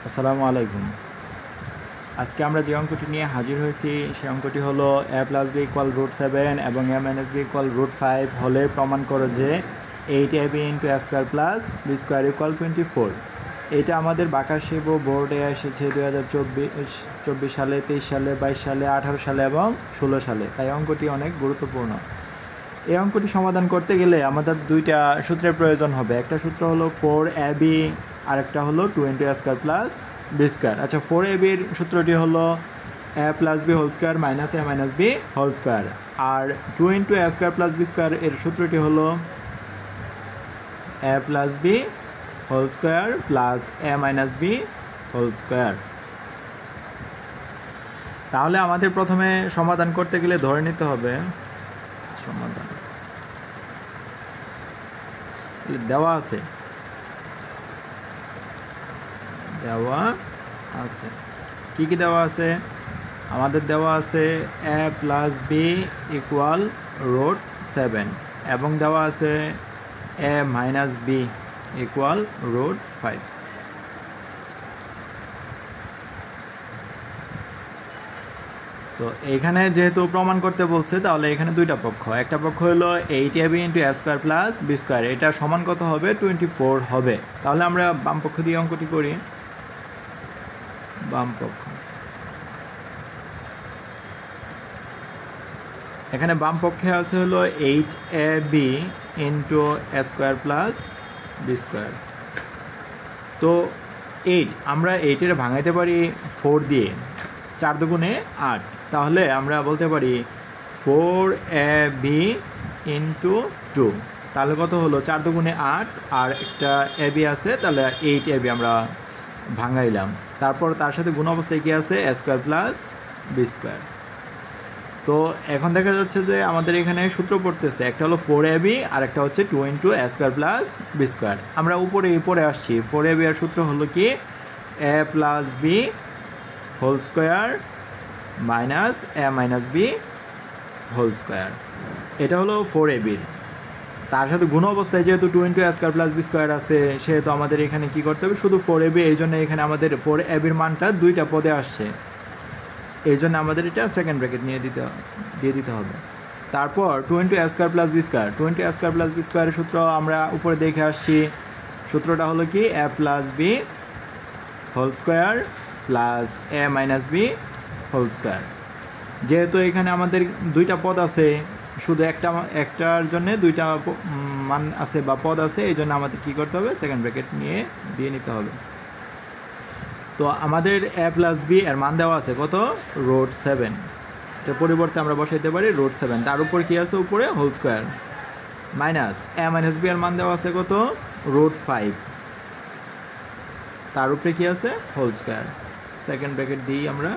আসসালামু আলাইকুম। আজকে আমরা যে অঙ্কটি নিয়ে হাজির হয়েছি সেই অঙ্কটি হলো a + b = √7 এবং a - b = √5 হলে প্রমাণ করো যে 8ab * a² + b² = 24। এটা আমাদের বাকাশিবু বোর্ডে এসেছে 2024 সালে, 23 সালে, 22 সালে, 18 সালে এবং 16 সালে, তাই অঙ্কটি অনেক গুরুত্বপূর্ণ। এই অঙ্কটি সমাধান করতে গেলে আমাদের দুইটা সূত্রের প্রয়োজন হবে। একটা সূত্র হলো 4ab, আরেকটা হলো 2 * a² + b²। আচ্ছা, 4ab-র সূত্রটি হলো a + b² - a - b², R 2 * a² + b² এর সূত্রটি হলো a + b² + a - b²। তাহলে আমাদের প্রথমে সমাধান করতে গেলে ধরে নিতে হবে সমাধান দেওয়া আছে কি কি দেওয়া আছে? আমাদের দেওয়া আছে a + b = √7 এবং দেওয়া আছে a - b = √5। তো এইখানে যেহেতু প্রমাণ করতে বলছে, তাহলে এখানে দুইটা পক্ষ। একটা পক্ষ হলো 8ab * a² + b², এটা সমান কত হবে? 24 হবে। তাহলে আমরা বাম পক্ষ দিয়ে অঙ্কটি করি। বাম পক্ষ, এখানে বাম পক্ষে আছে হলো 8ab * a² + b²। তো 8 আমরা 8-এর ভাঙাইতে পারি 4 দিয়ে, 4 দুগুণে 8। তাহলে আমরা বলতে পারি 4ab * 2, তাহলে কত হলো? 4 দুগুণে 8, আর একটা ab আছে, তাহলে 8ab আমরা ভাঙাইলাম। তারপর তার সাথে গুণ অবস্থায় কি আছে? a² + b²। তো এখন দেখা যাচ্ছে যে আমাদের এখানে সূত্র পড়তেছে, একটা হলো 4ab আর একটা হচ্ছে 2 * a² + b²। আমরা উপরে আসছি। 4ab এর সূত্র হলো কি? a + b² - a - b²। এটা হলো 4ab-র। তার সাথে গুণ অবস্থায় যেহেতু 2 * a² + b² আছে, সেহেতু আমাদের এখানে কি করতে হবে? শুধু 4ab। এই জন্য এখানে আমাদের 4ab-র মানটা দুইটা পদে আসছে, এই জন্য আমাদের এটা সেকেন্ড ব্র্যাকেট দিয়ে দিতে হবে। তারপর 2 * a² + b², 2 * a² + b² সূত্র আমরা উপরে দেখে আসছি। সূত্রটা হলো কি? a + b² + a - b²। যেহেতু এখানে আমাদের দুইটা পদ আছে, শুধু একটার জন্য দুইটা মান আছে বা পদ আছে, এই জন্য আমাদের কী করতে হবে? সেকেন্ড ব্র্যাকেট দিয়ে নিতে হবে। তো আমাদের a + b এর মান দেওয়া আছে কত? √7। এর পরিবর্তে আমরা বসাইতে পারি √7। তার উপর কি আছে? উপরে whole square minus a - b এর মান দেওয়া আছে কত? √5। তার উপরে কি আছে? Whole square. সেকেন্ড ব্র্যাকেট দিই আমরা।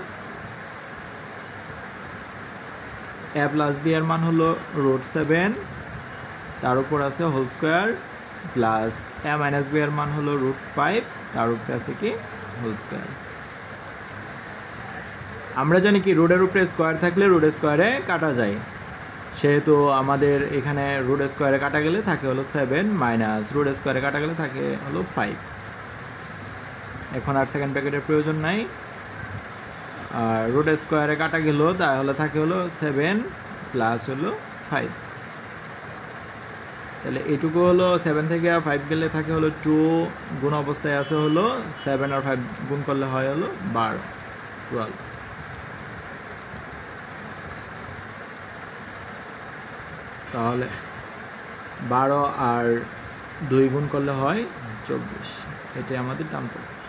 a + b এর মান হলো √7, তার উপর আছে whole square, plus a - b এর মান হলো √5, তার উপরে আছে কি? Whole square. আমরা জানি কি, রুটের উপরে স্কোয়ার থাকলে রুট স্কোয়ারে কাটা যায়, সেহেতু আমাদের এখানে রুট স্কোয়ারে কাটা গেলে থাকে হলো 7 মাইনাস রুট স্কোয়ারে কাটা গেলে থাকে হলো 5। এখন আর সেকেন্ড ব্র্যাকেটের প্রয়োজন নাই। আর রুট স্কোয়ারে কাটা গেল, তাহলে থাকে হলো 7 প্লাস হলো 5। তাহলে এইটুকু হলো 7 থেকে 5 গেলে থাকে হলো 2, গুণ অবস্থায় আছে হলো 7 আর 5 গুণ করলে হয় হলো 12। তাহলে 12 আর 2 গুণ করলে হয় 24। এটাই আমাদের ডান পক্ষ।